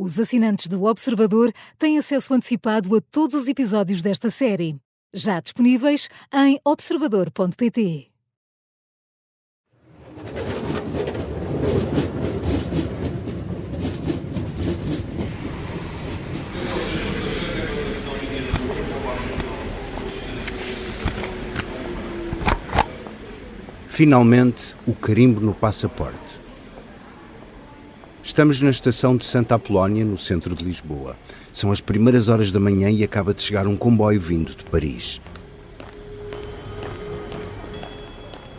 Os assinantes do Observador têm acesso antecipado a todos os episódios desta série, já disponíveis em observador.pt. Finalmente, o carimbo no passaporte. Estamos na estação de Santa Apolónia, no centro de Lisboa. São as primeiras horas da manhã e acaba de chegar um comboio vindo de Paris.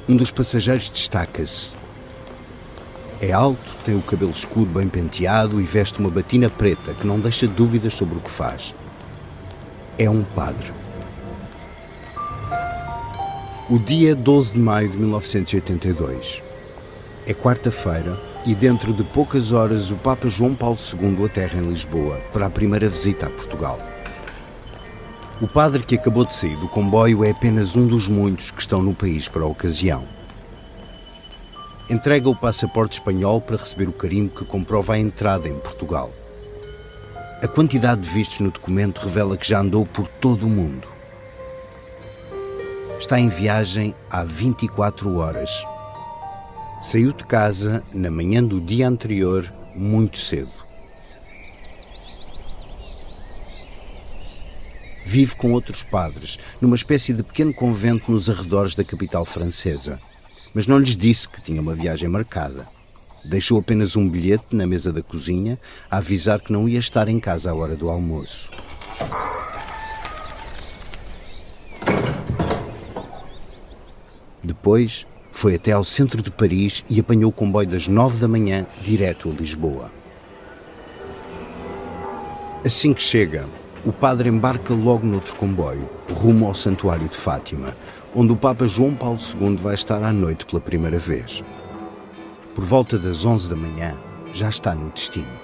Um dos passageiros destaca-se. É alto, tem o cabelo escuro bem penteado e veste uma batina preta que não deixa dúvidas sobre o que faz. É um padre. O dia 12 de maio de 1982. É quarta-feira e dentro de poucas horas o Papa João Paulo II aterra em Lisboa para a primeira visita a Portugal. O padre que acabou de sair do comboio é apenas um dos muitos que estão no país para a ocasião. Entrega o passaporte espanhol para receber o carimbo que comprova a entrada em Portugal. A quantidade de vistos no documento revela que já andou por todo o mundo. Está em viagem há 24 horas. Saiu de casa na manhã do dia anterior, muito cedo. Vive com outros padres, numa espécie de pequeno convento nos arredores da capital francesa. Mas não lhes disse que tinha uma viagem marcada. Deixou apenas um bilhete na mesa da cozinha a avisar que não ia estar em casa à hora do almoço. Depois, foi até ao centro de Paris e apanhou o comboio das 9 da manhã, direto a Lisboa. Assim que chega, o padre embarca logo noutro comboio, rumo ao Santuário de Fátima, onde o Papa João Paulo II vai estar à noite pela primeira vez. Por volta das 11 da manhã, já está no destino.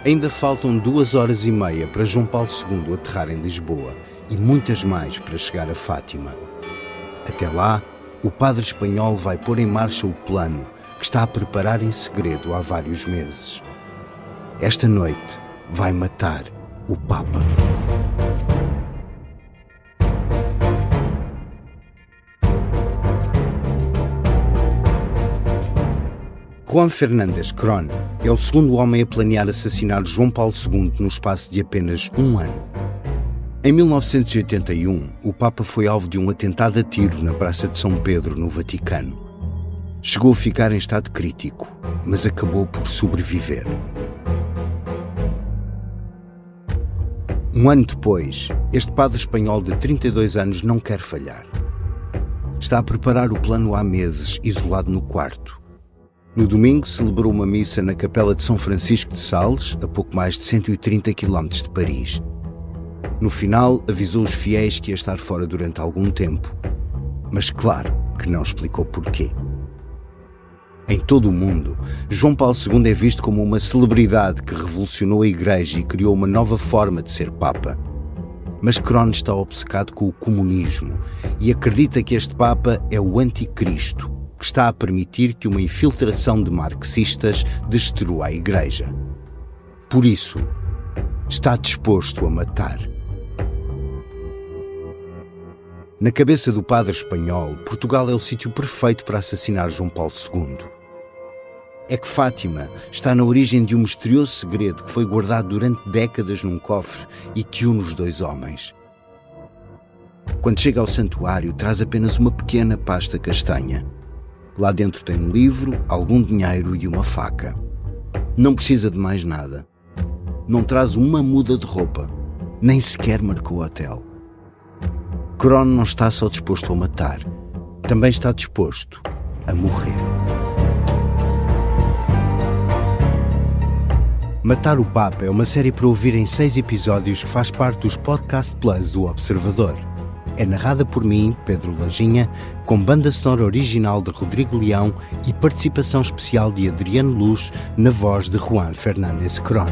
Ainda faltam 2 horas e meia para João Paulo II aterrar em Lisboa e muitas mais para chegar a Fátima. Até lá, o padre espanhol vai pôr em marcha o plano que está a preparar em segredo há vários meses. Esta noite vai matar o Papa. Juan Fernández Cron é o segundo homem a planear assassinar João Paulo II no espaço de apenas um ano. Em 1981, o Papa foi alvo de um atentado a tiro na Praça de São Pedro, no Vaticano. Chegou a ficar em estado crítico, mas acabou por sobreviver. Um ano depois, este padre espanhol de 32 anos não quer falhar. Está a preparar o plano há meses, isolado no quarto. No domingo, celebrou uma missa na Capela de São Francisco de Sales, a pouco mais de 130 km de Paris. No final, avisou os fiéis que ia estar fora durante algum tempo. Mas claro que não explicou porquê. Em todo o mundo, João Paulo II é visto como uma celebridade que revolucionou a Igreja e criou uma nova forma de ser Papa. Mas Cron está obcecado com o comunismo e acredita que este Papa é o anticristo, que está a permitir que uma infiltração de marxistas destrua a Igreja. Por isso, está disposto a matar. Na cabeça do padre espanhol, Portugal é o sítio perfeito para assassinar João Paulo II. É que Fátima está na origem de um misterioso segredo que foi guardado durante décadas num cofre e que une os dois homens. Quando chega ao santuário, traz apenas uma pequena pasta castanha. Lá dentro tem um livro, algum dinheiro e uma faca. Não precisa de mais nada. Não traz uma muda de roupa, nem sequer marcou hotel. Cron não está só disposto a matar, também está disposto a morrer. Matar o Papa é uma série para ouvir em 6 episódios que faz parte dos Podcast Plus do Observador. É narrada por mim, Pedro Lajinha, com banda sonora original de Rodrigo Leão e participação especial de Adriano Luz na voz de Juan Fernández Cron.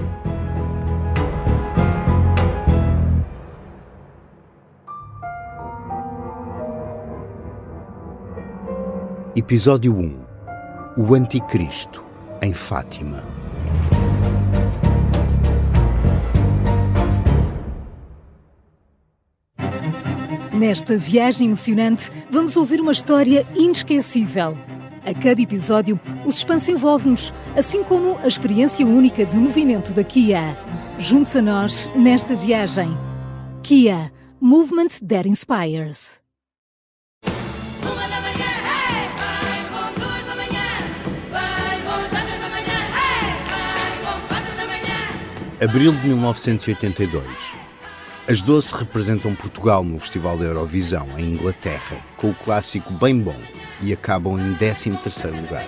Episódio 1. O Anticristo. em Fátima. Nesta viagem emocionante, vamos ouvir uma história inesquecível. A cada episódio, o suspense envolve-nos, assim como a experiência única de movimento da Kia. Junte-se a nós nesta viagem. Kia, Movement that Inspires. Abril de 1982. As 12 representam Portugal no Festival da Eurovisão, em Inglaterra, com o clássico Bem Bom, e acabam em 13º lugar.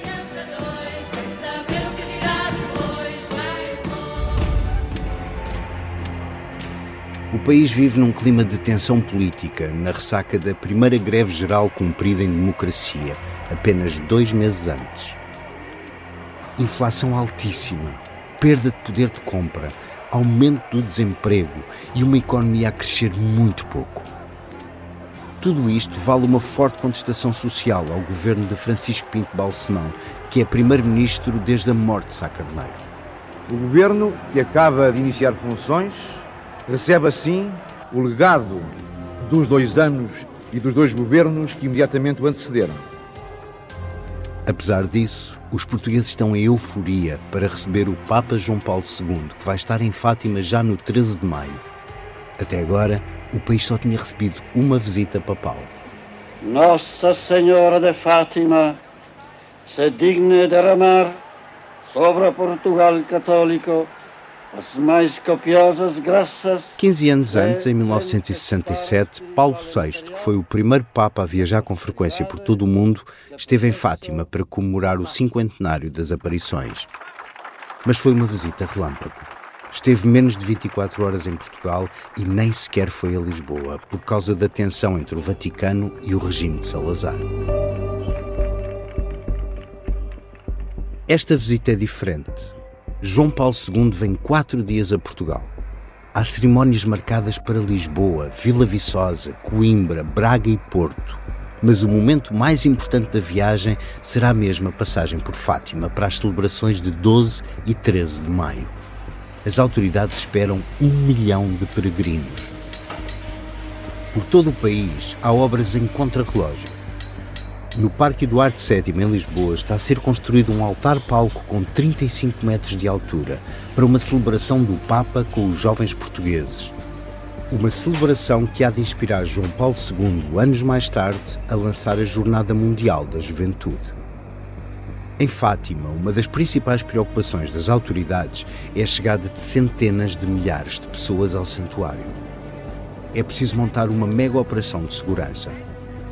O país vive num clima de tensão política, na ressaca da primeira greve geral cumprida em democracia, apenas 2 meses antes. Inflação altíssima, perda de poder de compra, aumento do desemprego e uma economia a crescer muito pouco. Tudo isto vale uma forte contestação social ao governo de Francisco Pinto Balsemão, que é primeiro-ministro desde a morte de Sá Carneiro. O governo, que acaba de iniciar funções, recebe assim o legado dos 2 anos e dos 2 governos que imediatamente o antecederam. Apesar disso, os portugueses estão em euforia para receber o Papa João Paulo II, que vai estar em Fátima já no 13 de maio. Até agora, o país só tinha recebido uma visita papal. Nossa Senhora de Fátima se digna derramar sobre Portugal católico as mais copiosas graças. 15 anos antes, em 1967, Paulo VI, que foi o primeiro Papa a viajar com frequência por todo o mundo, esteve em Fátima para comemorar o 50º das aparições. Mas foi uma visita relâmpago. Esteve menos de 24 horas em Portugal e nem sequer foi a Lisboa, por causa da tensão entre o Vaticano e o regime de Salazar. Esta visita é diferente. João Paulo II vem 4 dias a Portugal. Há cerimónias marcadas para Lisboa, Vila Viçosa, Coimbra, Braga e Porto. Mas o momento mais importante da viagem será mesmo a passagem por Fátima para as celebrações de 12 e 13 de maio. As autoridades esperam 1 milhão de peregrinos. Por todo o país há obras em contrarrelógio. No Parque Eduardo VII, em Lisboa, está a ser construído um altar-palco com 35 metros de altura para uma celebração do Papa com os jovens portugueses. Uma celebração que há de inspirar João Paulo II, anos mais tarde, a lançar a Jornada Mundial da Juventude. Em Fátima, uma das principais preocupações das autoridades é a chegada de centenas de milhares de pessoas ao santuário. É preciso montar uma mega operação de segurança.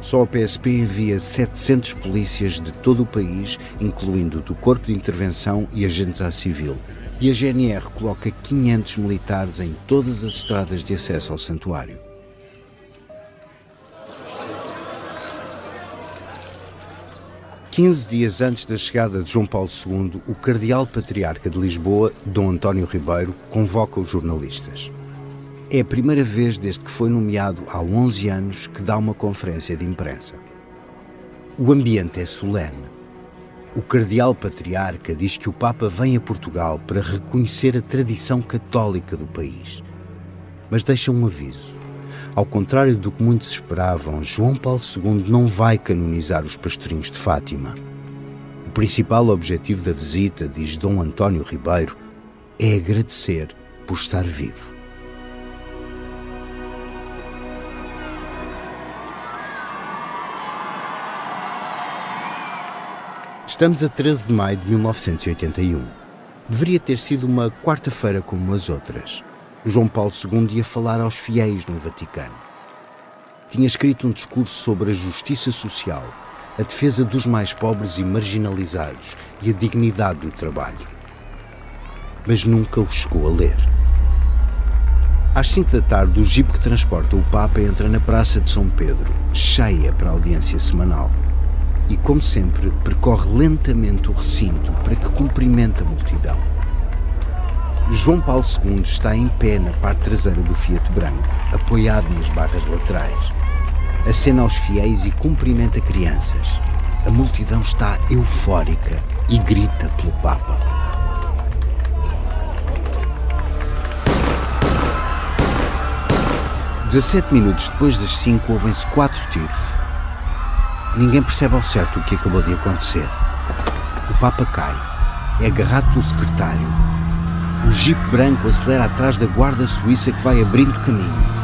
Só a PSP envia 700 polícias de todo o país, incluindo do Corpo de Intervenção e agentes à civil. E a GNR coloca 500 militares em todas as estradas de acesso ao santuário. Quinze dias antes da chegada de João Paulo II, o Cardeal Patriarca de Lisboa, Dom António Ribeiro, convoca os jornalistas. É a primeira vez desde que foi nomeado há 11 anos que dá uma conferência de imprensa. O ambiente é solene. O Cardeal Patriarca diz que o Papa vem a Portugal para reconhecer a tradição católica do país. Mas deixa um aviso. Ao contrário do que muitos esperavam, João Paulo II não vai canonizar os pastorinhos de Fátima. O principal objetivo da visita, diz Dom António Ribeiro, é agradecer por estar vivo. Estamos a 13 de maio de 1981. Deveria ter sido uma quarta-feira como as outras. João Paulo II ia falar aos fiéis no Vaticano. Tinha escrito um discurso sobre a justiça social, a defesa dos mais pobres e marginalizados e a dignidade do trabalho. Mas nunca o chegou a ler. Às 5 da tarde, o jipe que transporta o Papa entra na Praça de São Pedro, cheia para a audiência semanal. E, como sempre, percorre lentamente o recinto para que cumprimente a multidão. João Paulo II está em pé na parte traseira do Fiat branco, apoiado nas barras laterais. Acena aos fiéis e cumprimenta crianças. a multidão está eufórica e grita pelo Papa. "17 minutos depois das 5 ouvem-se 4 tiros. Ninguém percebe ao certo o que acabou de acontecer. O Papa cai, é agarrado pelo secretário. O jipe branco acelera atrás da guarda suíça que vai abrindo caminho.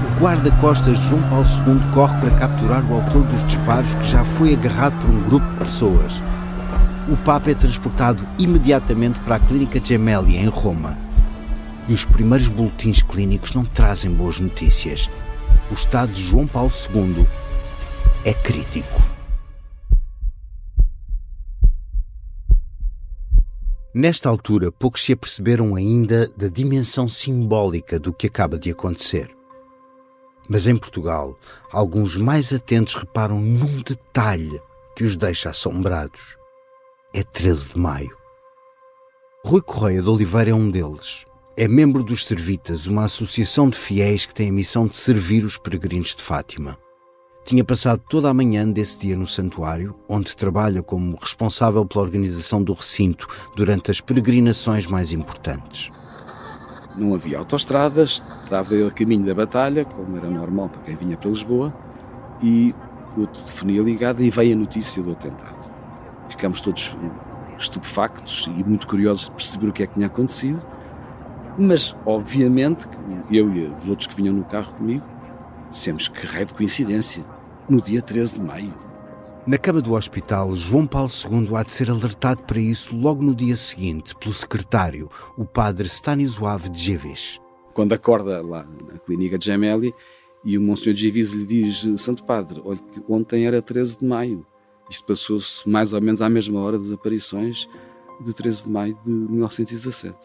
O guarda-costas João Paulo II corre para capturar o autor dos disparos, que já foi agarrado por um grupo de pessoas. O Papa é transportado imediatamente para a Clínica Gemelli, em Roma. E os primeiros boletins clínicos não trazem boas notícias. O estado de João Paulo II é crítico. Nesta altura, poucos se aperceberam ainda da dimensão simbólica do que acaba de acontecer. Mas em Portugal, alguns mais atentos reparam num detalhe que os deixa assombrados. É 13 de maio. Rui Correia de Oliveira é um deles. É membro dos Servitas, uma associação de fiéis que tem a missão de servir os peregrinos de Fátima. Tinha passado toda a manhã desse dia no santuário, onde trabalha como responsável pela organização do recinto durante as peregrinações mais importantes. Não havia autoestradas, estava eu a caminho da batalha, como era normal para quem vinha para Lisboa, e com a telefonia ligada e veio a notícia do atentado. Ficámos todos estupefactos e muito curiosos de perceber o que é que tinha acontecido. Mas, obviamente, eu e os outros que vinham no carro comigo, dissemos que raio de coincidência, no dia 13 de maio. Na cama do hospital, João Paulo II há de ser alertado para isso logo no dia seguinte pelo secretário, o padre Stanisław Dziwisz. Quando acorda lá na Clínica Gemelli e o Monsenhor Dziwisz lhe diz: Santo Padre, olha que ontem era 13 de maio. Isto passou-se mais ou menos à mesma hora das aparições de 13 de maio de 1917.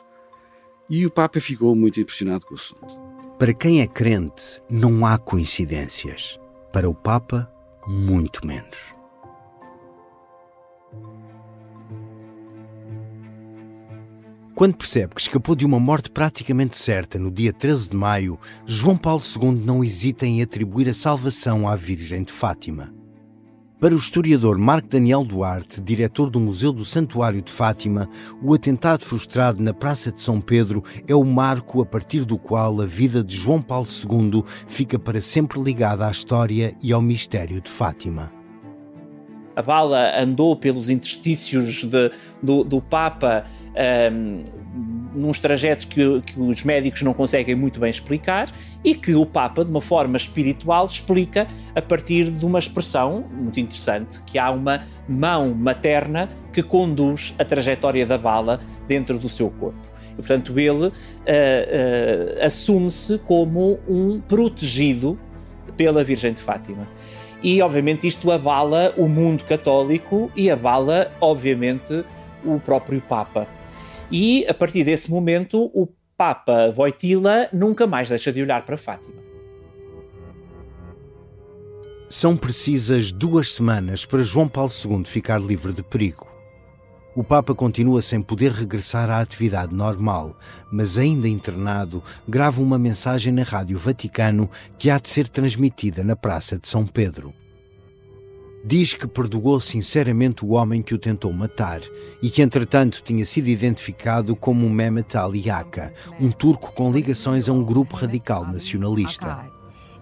E o Papa ficou muito impressionado com o assunto. Para quem é crente, não há coincidências. Para o Papa, muito menos. Quando percebe que escapou de uma morte praticamente certa no dia 13 de maio, João Paulo II não hesita em atribuir a salvação à Virgem de Fátima. Para o historiador Marco Daniel Duarte, diretor do Museu do Santuário de Fátima, o atentado frustrado na Praça de São Pedro é o marco a partir do qual a vida de João Paulo II fica para sempre ligada à história e ao mistério de Fátima. A bala andou pelos interstícios do Papa nos trajetos que os médicos não conseguem muito bem explicar e que o Papa, de uma forma espiritual, explica a partir de uma expressão muito interessante, que há uma mão materna que conduz a trajetória da bala dentro do seu corpo. E, portanto, ele assume-se como um protegido pela Virgem de Fátima. E, obviamente, isto abala o mundo católico e abala, obviamente, o próprio Papa. E, a partir desse momento, o Papa Wojtyła nunca mais deixa de olhar para Fátima. São precisas 2 semanas para João Paulo II ficar livre de perigo. O Papa continua sem poder regressar à atividade normal, mas ainda internado, grava uma mensagem na Rádio Vaticano que há de ser transmitida na Praça de São Pedro. Diz que perdoou sinceramente o homem que o tentou matar e que, entretanto, tinha sido identificado como Mehmet Ali Aka, um turco com ligações a um grupo radical nacionalista.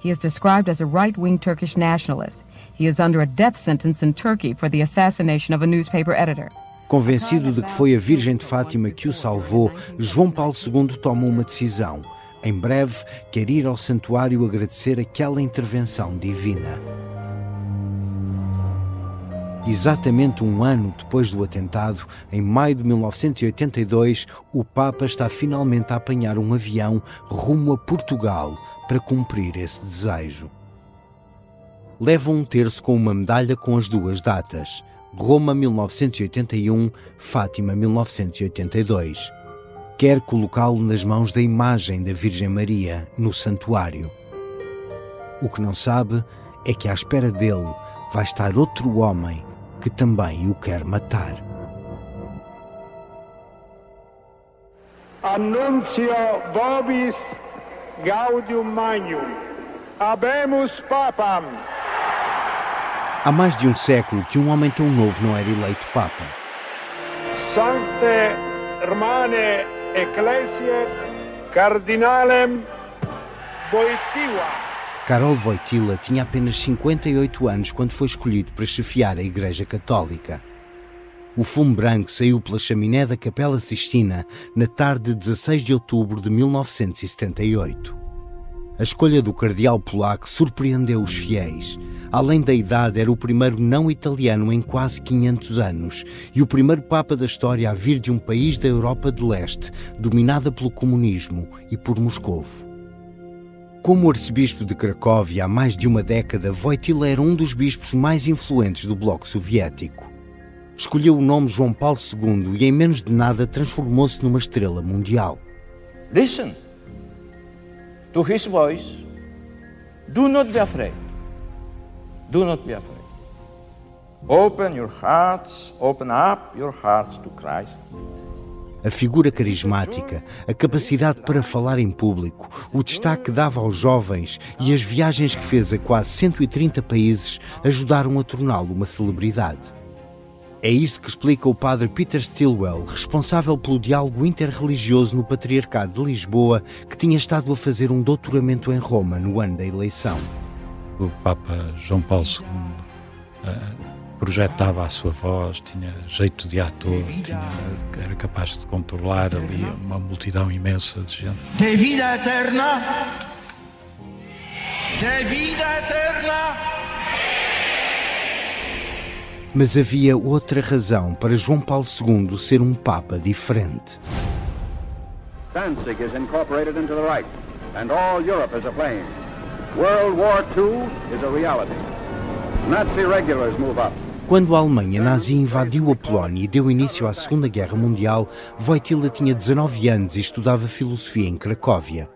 He is described as a right-wing Turkish nationalist. He is under a death sentence in Turkey for the assassination of a newspaper editor. Convencido de que foi a Virgem de Fátima que o salvou, João Paulo II toma uma decisão. Em breve, quer ir ao santuário agradecer aquela intervenção divina. Exatamente 1 ano depois do atentado, em maio de 1982, o Papa está finalmente a apanhar um avião rumo a Portugal para cumprir esse desejo. Leva um terço com uma medalha com as 2 datas. Roma 1981, Fátima 1982. Quer colocá-lo nas mãos da imagem da Virgem Maria no santuário. O que não sabe é que à espera dele vai estar outro homem que também o quer matar. Annuncio vobis gaudium magnum. Habemus Papam. Há mais de um século que um homem tão novo não era eleito Papa. Sancte Romane Ecclesiae Cardinalem Wojtyła. Karol Wojtyła tinha apenas 58 anos quando foi escolhido para chefiar a Igreja Católica. O fumo branco saiu pela chaminé da Capela Sistina na tarde de 16 de outubro de 1978. A escolha do cardeal polaco surpreendeu os fiéis. Além da idade, era o primeiro não-italiano em quase 500 anos e o primeiro Papa da história a vir de um país da Europa de Leste, dominada pelo comunismo e por Moscovo. Como arcebispo de Cracóvia há mais de uma década, Wojtyła era um dos bispos mais influentes do bloco soviético. Escolheu o nome João Paulo II e em menos de nada transformou-se numa estrela mundial. Listen to his voice. Do not be afraid. Do not be afraid. Open up your hearts to Christ. A figura carismática, a capacidade para falar em público, o destaque que dava aos jovens e as viagens que fez a quase 130 países ajudaram a torná-lo uma celebridade. É isso que explica o padre Peter Stilwell, responsável pelo diálogo interreligioso no Patriarcado de Lisboa, que tinha estado a fazer um doutoramento em Roma no ano da eleição. O Papa João Paulo II projetava a sua voz, tinha jeito de ator, era capaz de controlar ali uma multidão imensa de gente. De vida eterna! De vida eterna! Mas havia outra razão para João Paulo II ser um Papa diferente. Danzig is incorporated into the Reich, and all Europe is aflame. World War II is a reality. Nazi regulars move up. Quando a Alemanha nazi invadiu a Polónia e deu início à Segunda Guerra Mundial, Wojtyła tinha 19 anos e estudava filosofia em Cracóvia.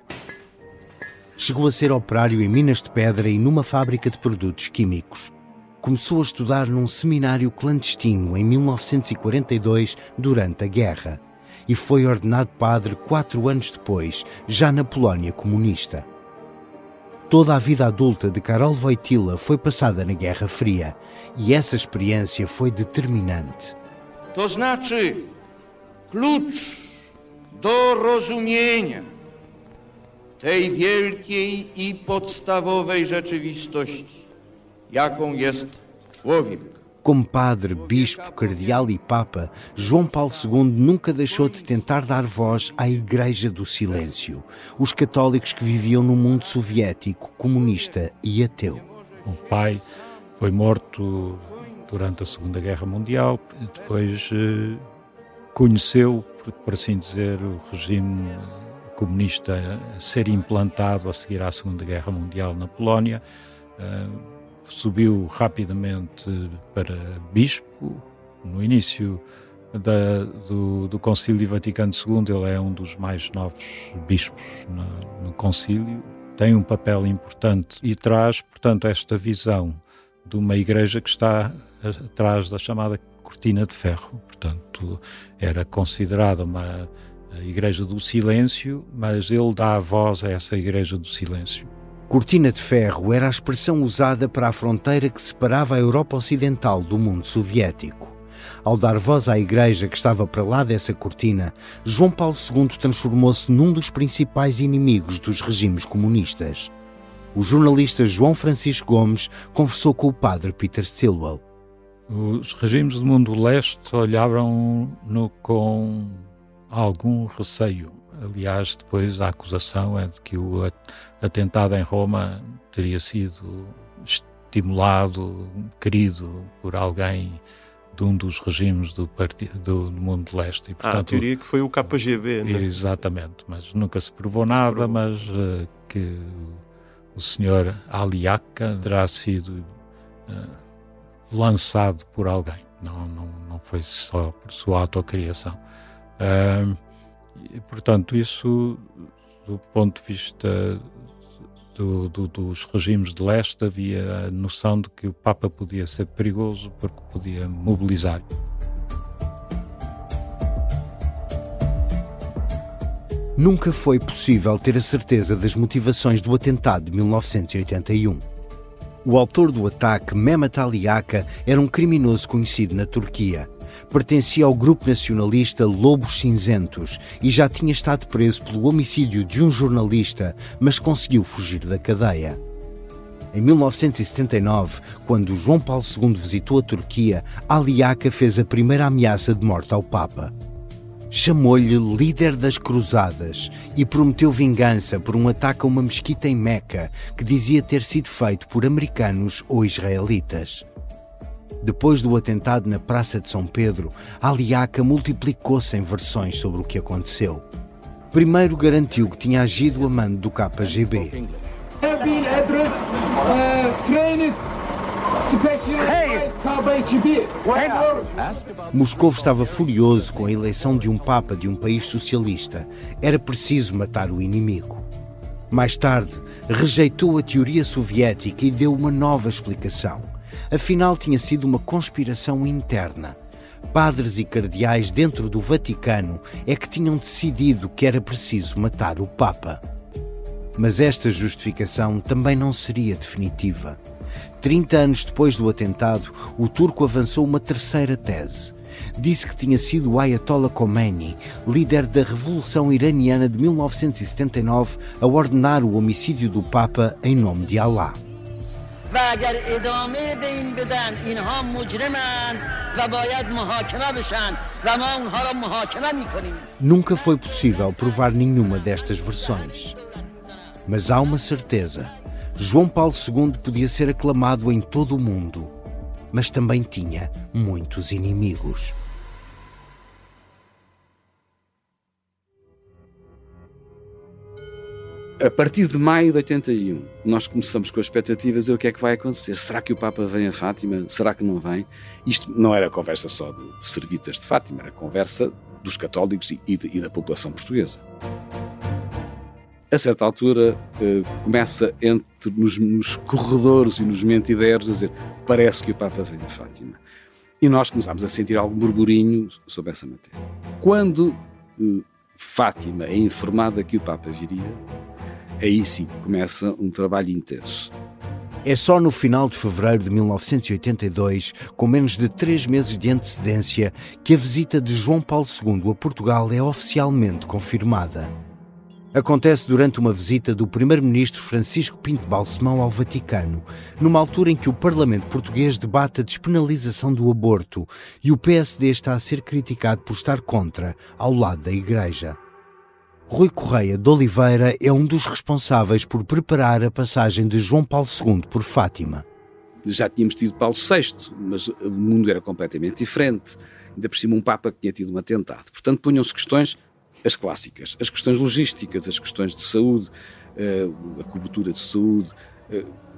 Chegou a ser operário em minas de pedra e numa fábrica de produtos químicos. Começou a estudar num seminário clandestino em 1942, durante a guerra, e foi ordenado padre 4 anos depois, já na Polónia comunista. Toda a vida adulta de Karol Wojtyła foi passada na Guerra Fria e essa experiência foi determinante. To znaczy klucz do rozumienia tej wielkiej I podstawowej rzeczywistości, jaką jest człowiek. Como padre, bispo, cardeal e papa, João Paulo II nunca deixou de tentar dar voz à Igreja do Silêncio, os católicos que viviam no mundo soviético, comunista e ateu. O pai foi morto durante a Segunda Guerra Mundial, depois conheceu, por assim dizer, o regime comunista a ser implantado a seguir à Segunda Guerra Mundial na Polónia. Subiu rapidamente para bispo. No início do Concílio Vaticano II, ele é um dos mais novos bispos no concílio. Tem um papel importante e traz, portanto, esta visão de uma igreja que está atrás da chamada cortina de ferro. Portanto, era considerada uma igreja do silêncio, mas ele dá voz a essa igreja do silêncio. Cortina de ferro era a expressão usada para a fronteira que separava a Europa Ocidental do mundo soviético. Ao dar voz à Igreja que estava para lá dessa cortina, João Paulo II transformou-se num dos principais inimigos dos regimes comunistas. O jornalista João Francisco Gomes conversou com o padre Peter Stilwell. Os regimes do mundo leste olhavam-no com algum receio. Aliás, depois a acusação é de que o atentado em Roma teria sido estimulado, querido por alguém de um dos regimes do mundo de leste. E, portanto, a teoria que foi o KGB, né? Exatamente, mas nunca se provou nada, mas que o senhor Aliaca terá sido lançado por alguém. Não foi só por sua autocriação. E, portanto, isso, do ponto de vista dos regimes de leste, havia a noção de que o Papa podia ser perigoso porque podia mobilizar. Nunca foi possível ter a certeza das motivações do atentado de 1981. O autor do ataque, Mehmet Ali Yaka, era um criminoso conhecido na Turquia. Pertencia ao grupo nacionalista Lobos Cinzentos e já tinha estado preso pelo homicídio de um jornalista, mas conseguiu fugir da cadeia. Em 1979, quando João Paulo II visitou a Turquia, Ali Yaka fez a primeira ameaça de morte ao Papa. Chamou-lhe líder das cruzadas e prometeu vingança por um ataque a uma mesquita em Meca que dizia ter sido feito por americanos ou israelitas. Depois do atentado na Praça de São Pedro, Ali Yaka multiplicou-se em versões sobre o que aconteceu. Primeiro garantiu que tinha agido a mando do KGB. Moscou estava furioso com a eleição de um Papa de um país socialista. Era preciso matar o inimigo. Mais tarde, rejeitou a teoria soviética e deu uma nova explicação. Afinal, tinha sido uma conspiração interna. Padres e cardeais dentro do Vaticano é que tinham decidido que era preciso matar o Papa. Mas esta justificação também não seria definitiva. 30 anos depois do atentado, o turco avançou uma terceira tese. Disse que tinha sido o Ayatollah Khomeini, líder da Revolução Iraniana de 1979, a ordenar o homicídio do Papa em nome de Allah. Nunca foi possível provar nenhuma destas versões. Mas há uma certeza. João Paulo II podia ser aclamado em todo o mundo, mas também tinha muitos inimigos. A partir de maio de 81, nós começamos com a expectativa de dizer o que é que vai acontecer. Será que o Papa vem a Fátima? Será que não vem? Isto não era conversa só de servitas de Fátima, era conversa dos católicos e da população portuguesa. A certa altura, começa nos corredores e nos mentideiros a dizer: parece que o Papa vem a Fátima. E nós começámos a sentir algum burburinho sobre essa matéria. Quando Fátima é informada que o Papa viria, aí sim começa um trabalho intenso. É só no final de fevereiro de 1982, com menos de 3 meses de antecedência, que a visita de João Paulo II a Portugal é oficialmente confirmada. Acontece durante uma visita do primeiro-ministro Francisco Pinto Balsemão ao Vaticano, numa altura em que o Parlamento português debate a despenalização do aborto e o PSD está a ser criticado por estar contra, ao lado da Igreja. Rui Correia de Oliveira é um dos responsáveis por preparar a passagem de João Paulo II por Fátima. Já tínhamos tido Paulo VI, mas o mundo era completamente diferente. Ainda por cima um Papa que tinha tido um atentado. Portanto, punham-se questões, as clássicas, as questões logísticas, as questões de saúde, a cobertura de saúde,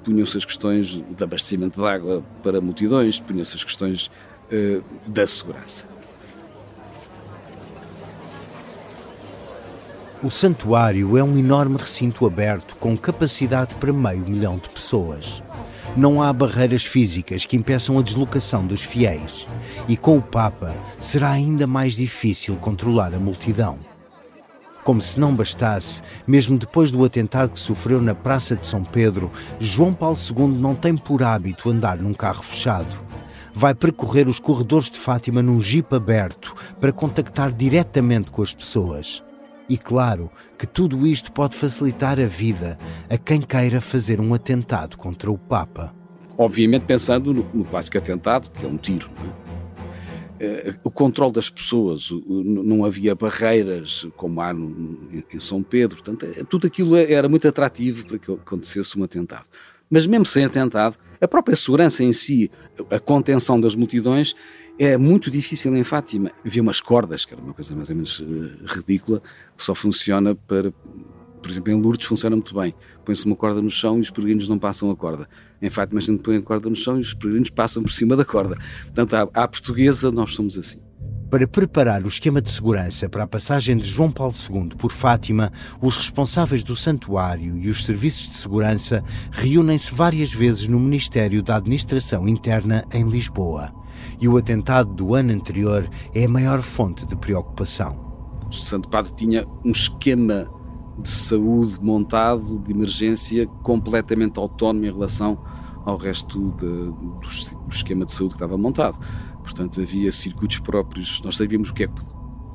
punham-se as questões de abastecimento de água para multidões, punham-se as questões da segurança. O santuário é um enorme recinto aberto com capacidade para 500 mil de pessoas. Não há barreiras físicas que impeçam a deslocação dos fiéis. E com o Papa será ainda mais difícil controlar a multidão. Como se não bastasse, mesmo depois do atentado que sofreu na Praça de São Pedro, João Paulo II não tem por hábito andar num carro fechado. Vai percorrer os corredores de Fátima num jipe aberto para contactar diretamente com as pessoas. E claro que tudo isto pode facilitar a vida a quem queira fazer um atentado contra o Papa. Obviamente pensando no clássico atentado, que é um tiro, não é? O controle das pessoas, não havia barreiras como há em São Pedro, portanto, tudo aquilo era muito atrativo para que acontecesse um atentado. Mas mesmo sem atentado, a própria segurança em si, a contenção das multidões, é muito difícil em Fátima. Havia umas cordas, que era uma coisa mais ou menos ridícula, que só funciona para... Por exemplo, em Lourdes funciona muito bem. Põe-se uma corda no chão e os peregrinos não passam a corda. Em Fátima a gente põe a corda no chão e os peregrinos passam por cima da corda. Portanto, à portuguesa nós somos assim. Para preparar o esquema de segurança para a passagem de João Paulo II por Fátima, os responsáveis do santuário e os serviços de segurança reúnem-se várias vezes no Ministério da Administração Interna em Lisboa. E o atentado do ano anterior é a maior fonte de preocupação. O Santo Padre tinha um esquema de saúde montado, de emergência, completamente autónomo em relação ao resto do esquema de saúde que estava montado. Portanto, havia circuitos próprios, nós sabíamos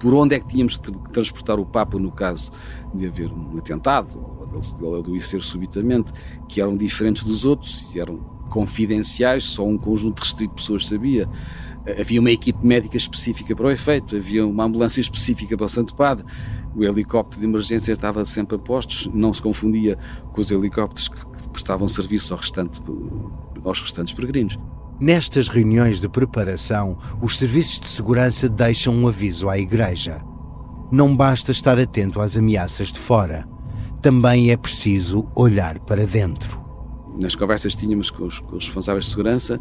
por onde é que tínhamos de transportar o Papa no caso de haver um atentado, ou ele adoecer subitamente, que eram diferentes dos outros, e eram confidenciais, só um conjunto restrito de pessoas sabia. Havia uma equipe médica específica para o efeito, havia uma ambulância específica para o Santo Padre, o helicóptero de emergência estava sempre a postos, não se confundia com os helicópteros que prestavam serviço aos restantes peregrinos. Nestas reuniões de preparação, os serviços de segurança deixam um aviso à Igreja. Não basta estar atento às ameaças de fora, também é preciso olhar para dentro. Nas conversas que tínhamos com os responsáveis de segurança,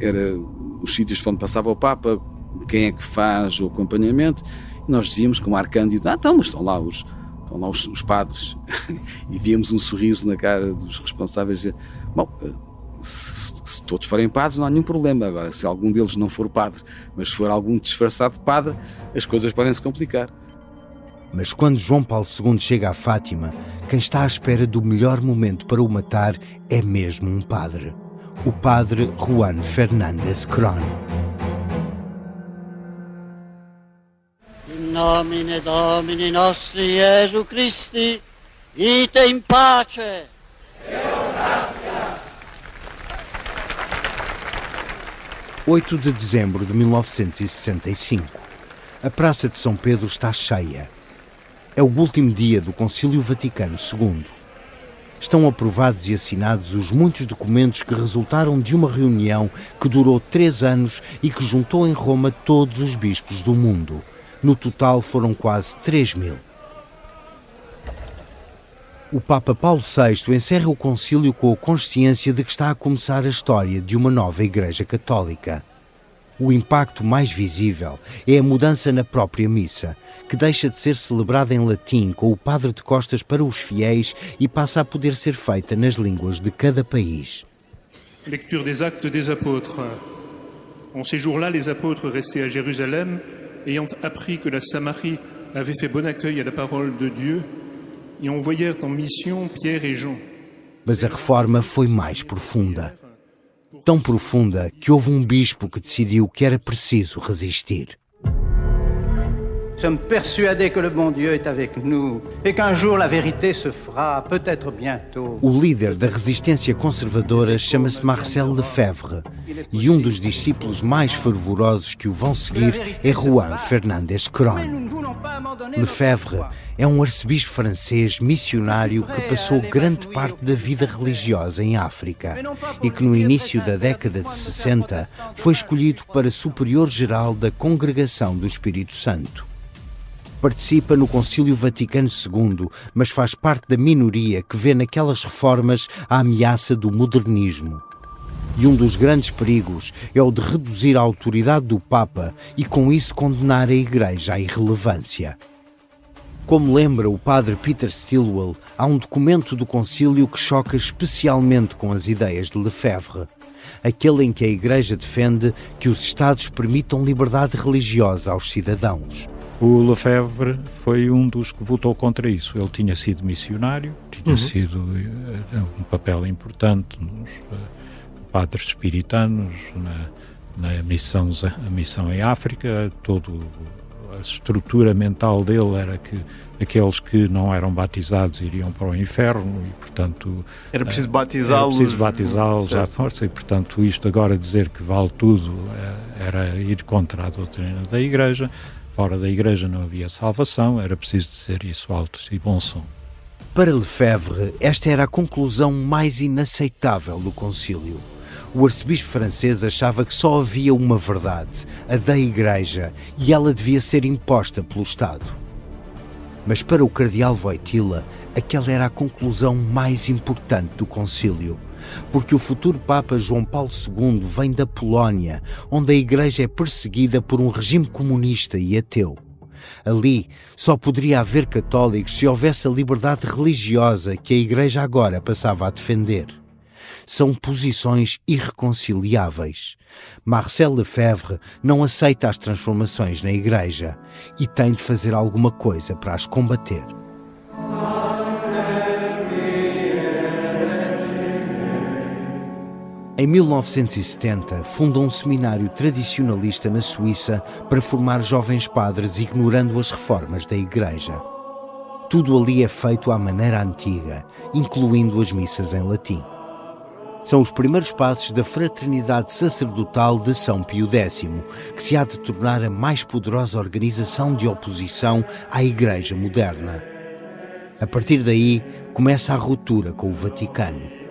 era os sítios para onde passava o Papa, quem é que faz o acompanhamento, e nós dizíamos com um ar cândido, mas estão lá os padres, e víamos um sorriso na cara dos responsáveis, dizer, bom, se todos forem padres não há nenhum problema, agora se algum deles não for padre, mas for algum disfarçado de padre, as coisas podem se complicar. Mas quando João Paulo II chega a Fátima, quem está à espera do melhor momento para o matar é mesmo um padre. O padre Juan Fernández Crón. In nomine Domini nostri Iesu Christi, ite in pace. 8 de dezembro de 1965. A Praça de São Pedro está cheia. É o último dia do Concílio Vaticano II. Estão aprovados e assinados os muitos documentos que resultaram de uma reunião que durou 3 anos e que juntou em Roma todos os bispos do mundo. No total foram quase 3.000. O Papa Paulo VI encerra o concílio com a consciência de que está a começar a história de uma nova Igreja Católica. O impacto mais visível é a mudança na própria missa, que deixa de ser celebrada em latim com o padre de costas para os fiéis e passa a poder ser feita nas línguas de cada país. Lecture des Actes des Apôtres. En ces jours-là, les apôtres restés à Jérusalem, ayant appris que la Samarie avait fait bon accueil à la parole de Dieu, e envoyèrent en mission Pierre et Jean. Mas a reforma foi mais profunda. Tão profunda que houve um bispo que decidiu que era preciso resistir. Sommes persuadés que le bon Dieu est avec nous et qu'un jour la vérité se fera, peut-être bientôt. O líder da resistência conservadora chama-se Marcel Lefebvre e um dos discípulos mais fervorosos que o vão seguir é Juan Fernández Crón. Lefebvre é um arcebispo francês missionário que passou grande parte da vida religiosa em África e que no início da década de 60 foi escolhido para superior-geral da Congregação do Espírito Santo. Participa no Concílio Vaticano II, mas faz parte da minoria que vê naquelas reformas a ameaça do modernismo. E um dos grandes perigos é o de reduzir a autoridade do Papa e com isso condenar a Igreja à irrelevância. Como lembra o padre Peter Stilwell, há um documento do concílio que choca especialmente com as ideias de Lefebvre, aquele em que a Igreja defende que os Estados permitam liberdade religiosa aos cidadãos. O Lefebvre foi um dos que votou contra isso. Ele tinha sido missionário, tinha sido um papel importante nos padres espiritanos, na missão em África. Toda a estrutura mental dele era que aqueles que não eram batizados iriam para o inferno e, portanto... Era preciso batizá-los à força e, portanto, isto agora dizer que vale tudo era ir contra a doutrina da Igreja. Fora da Igreja não havia salvação, era preciso dizer isso alto e bom som. Para Lefebvre, esta era a conclusão mais inaceitável do concílio. O arcebispo francês achava que só havia uma verdade, a da Igreja, e ela devia ser imposta pelo Estado. Mas para o cardeal Wojtyła, aquela era a conclusão mais importante do concílio, porque o futuro Papa João Paulo II vem da Polónia, onde a Igreja é perseguida por um regime comunista e ateu. Ali só poderia haver católicos se houvesse a liberdade religiosa que a Igreja agora passava a defender. São posições irreconciliáveis. Marcel Lefebvre não aceita as transformações na Igreja e tem de fazer alguma coisa para as combater. Em 1970, funda um seminário tradicionalista na Suíça para formar jovens padres ignorando as reformas da Igreja. Tudo ali é feito à maneira antiga, incluindo as missas em latim. São os primeiros passos da fraternidade sacerdotal de São Pio X, que se há de tornar a mais poderosa organização de oposição à Igreja moderna. A partir daí, começa a ruptura com o Vaticano.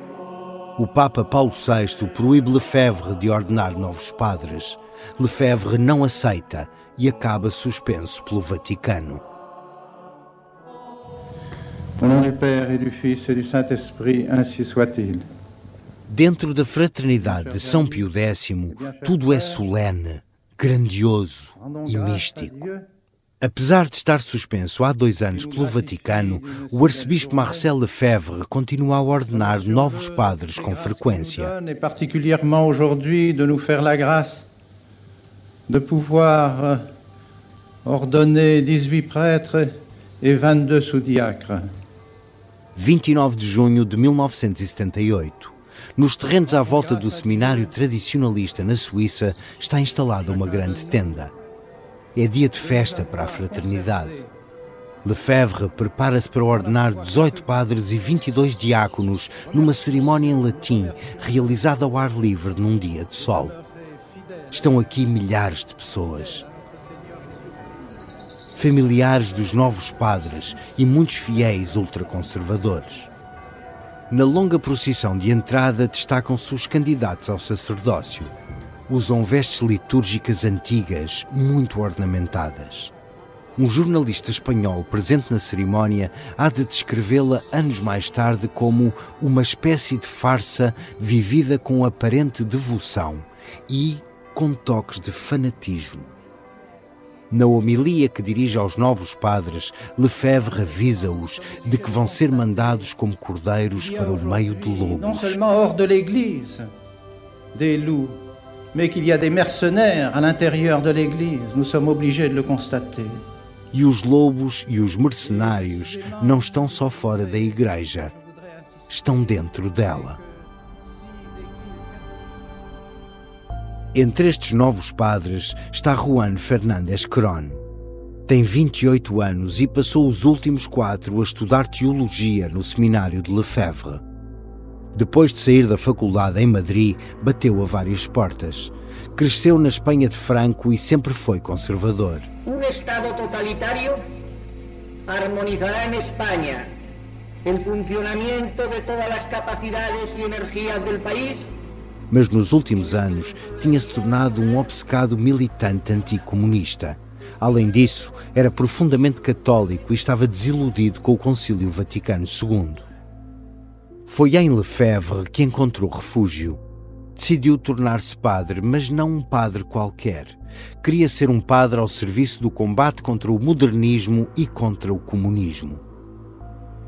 O Papa Paulo VI proíbe Lefebvre de ordenar novos padres. Lefebvre não aceita e acaba suspenso pelo Vaticano. Au nom du Père et du Fils et du Saint-Esprit, ainsi soit-il. Dentro da fraternidade de São Pio X, tudo é solene, grandioso e místico. Apesar de estar suspenso há 2 anos pelo Vaticano, o arcebispo Marcel Lefebvre continua a ordenar novos padres com frequência. Et particulièrement aujourd'hui de nous faire la grâce de pouvoir ordonner 18 prêtres et 22 sous-diacres. 29 de junho de 1978. Nos terrenos à volta do seminário tradicionalista na Suíça está instalada uma grande tenda. É dia de festa para a fraternidade. Lefebvre prepara-se para ordenar 18 padres e 22 diáconos numa cerimónia em latim, realizada ao ar livre num dia de sol. Estão aqui milhares de pessoas. Familiares dos novos padres e muitos fiéis ultraconservadores. Na longa procissão de entrada destacam-se os candidatos ao sacerdócio. Usam vestes litúrgicas antigas, muito ornamentadas. Um jornalista espanhol presente na cerimónia há de descrevê-la anos mais tarde como uma espécie de farsa vivida com aparente devoção e com toques de fanatismo. Na homilia que dirige aos novos padres, Lefebvre avisa-os de que vão ser mandados como cordeiros para o meio de lobos. Não seulement hors de l'église, des loups, mais qu'il y a des mercenaires à l'intérieur de l'église. Nous sommes obligés de le constater. E os lobos e os mercenários não estão só fora da igreja, estão dentro dela. Entre estes novos padres está Juan Fernández Cron. Tem 28 anos e passou os últimos 4 a estudar teologia no seminário de Lefebvre. Depois de sair da faculdade em Madrid, bateu a várias portas. Cresceu na Espanha de Franco e sempre foi conservador. Estado totalitário armonizará en España el funcionamiento de todas las capacidades y energías del país. Mas nos últimos anos tinha-se tornado um obcecado militante anticomunista. Além disso, era profundamente católico e estava desiludido com o Concílio Vaticano II. Foi em Lefebvre que encontrou refúgio. Decidiu tornar-se padre, mas não um padre qualquer. Queria ser um padre ao serviço do combate contra o modernismo e contra o comunismo.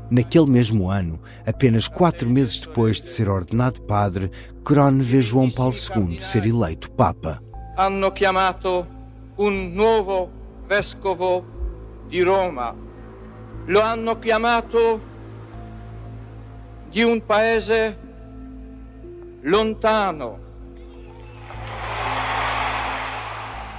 Naquele mesmo ano, apenas 4 meses depois de ser ordenado padre, Cron vê João Paulo II ser eleito Papa. Hanno chiamato un nuovo vescovo di Roma. Lo hanno chiamato di un paese lontano.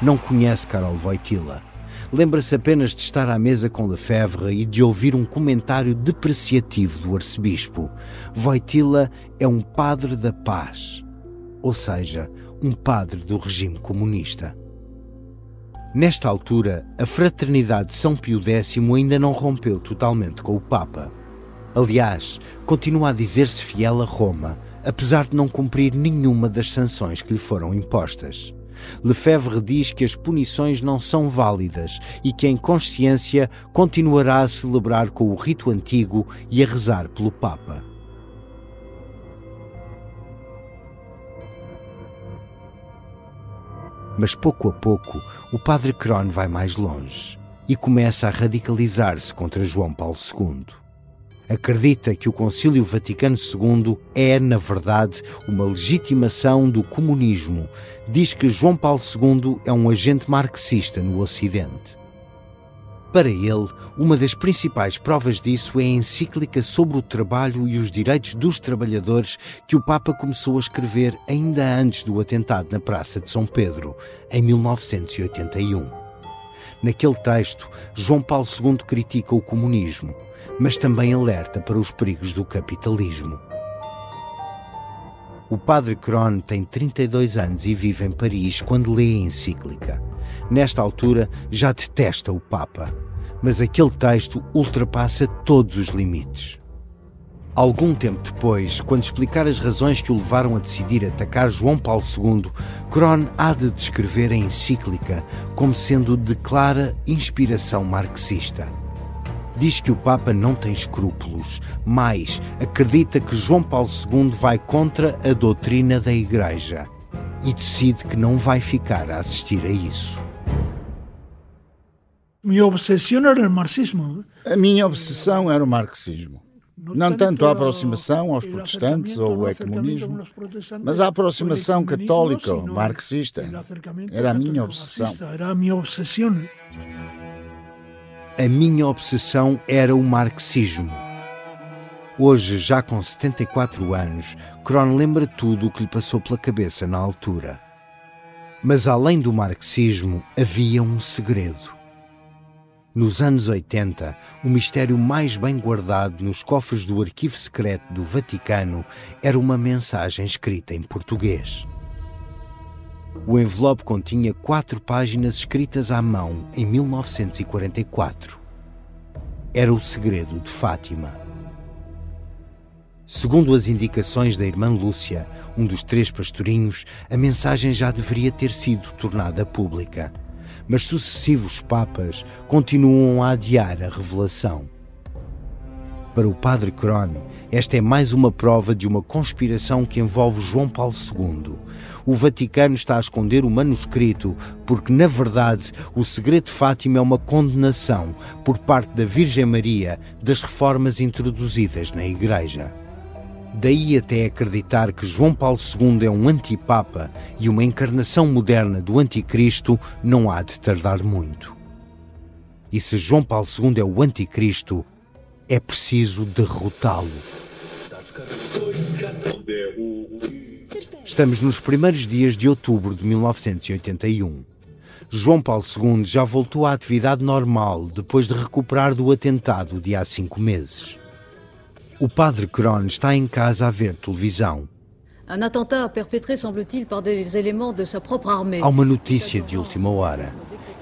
Não conhece Karol Wojtyła. Lembra-se apenas de estar à mesa com Lefebvre e de ouvir um comentário depreciativo do arcebispo. Wojtyła é um padre da paz, ou seja, um padre do regime comunista. Nesta altura, a fraternidade de São Pio X ainda não rompeu totalmente com o Papa. Aliás, continua a dizer-se fiel a Roma, apesar de não cumprir nenhuma das sanções que lhe foram impostas. Lefebvre diz que as punições não são válidas e que, em consciência, continuará a celebrar com o rito antigo e a rezar pelo Papa. Mas pouco a pouco, o padre Cron vai mais longe e começa a radicalizar-se contra João Paulo II. Acredita que o Concílio Vaticano II é, na verdade, uma legitimação do comunismo. Diz que João Paulo II é um agente marxista no Ocidente. Para ele, uma das principais provas disso é a encíclica sobre o trabalho e os direitos dos trabalhadores que o Papa começou a escrever ainda antes do atentado na Praça de São Pedro, em 1981. Naquele texto, João Paulo II critica o comunismo, mas também alerta para os perigos do capitalismo. O padre Cron tem 32 anos e vive em Paris quando lê a encíclica. Nesta altura, já detesta o Papa, mas aquele texto ultrapassa todos os limites. Algum tempo depois, quando explicar as razões que o levaram a decidir atacar João Paulo II, Cron há de descrever a encíclica como sendo de clara inspiração marxista. Diz que o Papa não tem escrúpulos, mas acredita que João Paulo II vai contra a doutrina da Igreja e decide que não vai ficar a assistir a isso. Minha obsessão era o marxismo. A minha obsessão era o marxismo. Não tanto a aproximação aos protestantes ou o ecumenismo, mas a aproximação católica ou marxista. Era a minha obsessão. A minha obsessão era o marxismo. Hoje, já com 74 anos, Cron lembra tudo o que lhe passou pela cabeça na altura. Mas além do marxismo, havia um segredo. Nos anos 80, o mistério mais bem guardado nos cofres do arquivo secreto do Vaticano era uma mensagem escrita em português. O envelope continha 4 páginas escritas à mão em 1944. Era o segredo de Fátima. Segundo as indicações da irmã Lúcia, um dos 3 pastorinhos, a mensagem já deveria ter sido tornada pública. Mas sucessivos papas continuam a adiar a revelação. Para o padre Cron, esta é mais uma prova de uma conspiração que envolve João Paulo II. O Vaticano está a esconder o manuscrito porque, na verdade, o segredo de Fátima é uma condenação por parte da Virgem Maria das reformas introduzidas na Igreja. Daí até acreditar que João Paulo II é um antipapa e uma encarnação moderna do anticristo não há de tardar muito. E se João Paulo II é o anticristo, é preciso derrotá-lo. Estamos nos primeiros dias de outubro de 1981. João Paulo II já voltou à atividade normal depois de recuperar do atentado de há 5 meses. O padre Cron está em casa a ver televisão. Un attentat perpétré, semble-t-il, par des éléments de sa propre armée. Há uma notícia de última hora.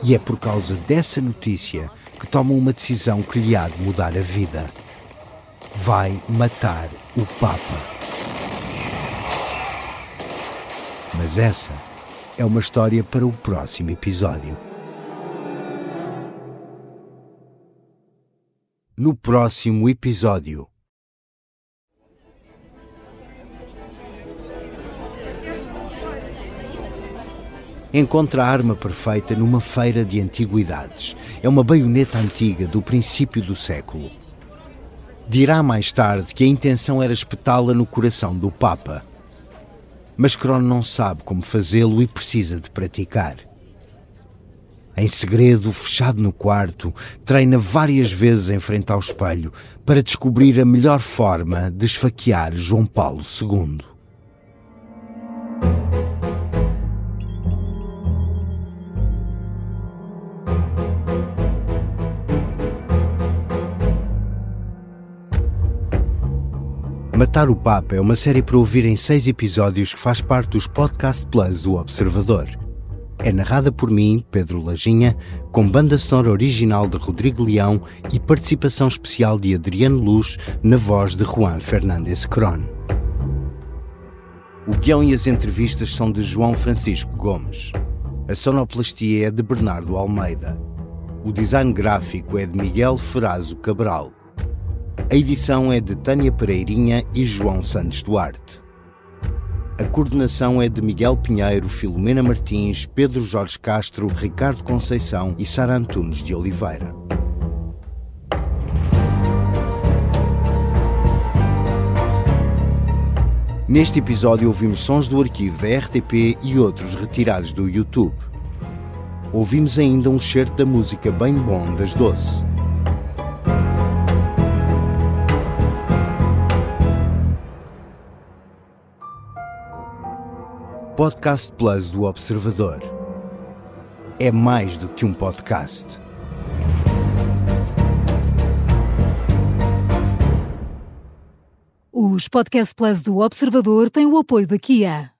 E é por causa dessa notícia que toma uma decisão que lhe há de mudar a vida. Vai matar o Papa. Mas essa é uma história para o próximo episódio. No próximo episódio. Encontra a arma perfeita numa feira de antiguidades. É uma baioneta antiga do princípio do século. Dirá mais tarde que a intenção era espetá-la no coração do Papa. Mas Cron não sabe como fazê-lo e precisa de praticar. Em segredo, fechado no quarto, treina várias vezes em frente ao espelho para descobrir a melhor forma de esfaquear João Paulo II. Matar o Papa é uma série para ouvir em 6 episódios que faz parte dos Podcast Plus do Observador. É narrada por mim, Pedro Lajinha, com banda sonora original de Rodrigo Leão e participação especial de Adriano Luz na voz de Juan Fernández Cron. O guião e as entrevistas são de João Francisco Gomes. A sonoplastia é de Bernardo Almeida. O design gráfico é de Miguel Ferrazo Cabral. A edição é de Tânia Pereirinha e João Santos Duarte. A coordenação é de Miguel Pinheiro, Filomena Martins, Pedro Jorge Castro, Ricardo Conceição e Sara Antunes de Oliveira. Neste episódio ouvimos sons do arquivo da RTP e outros retirados do YouTube. ouvimos ainda um certo da música bem bom das 12. Podcast Plus do Observador. É mais do que um podcast. Os Podcast Plus do Observador têm o apoio da Kia.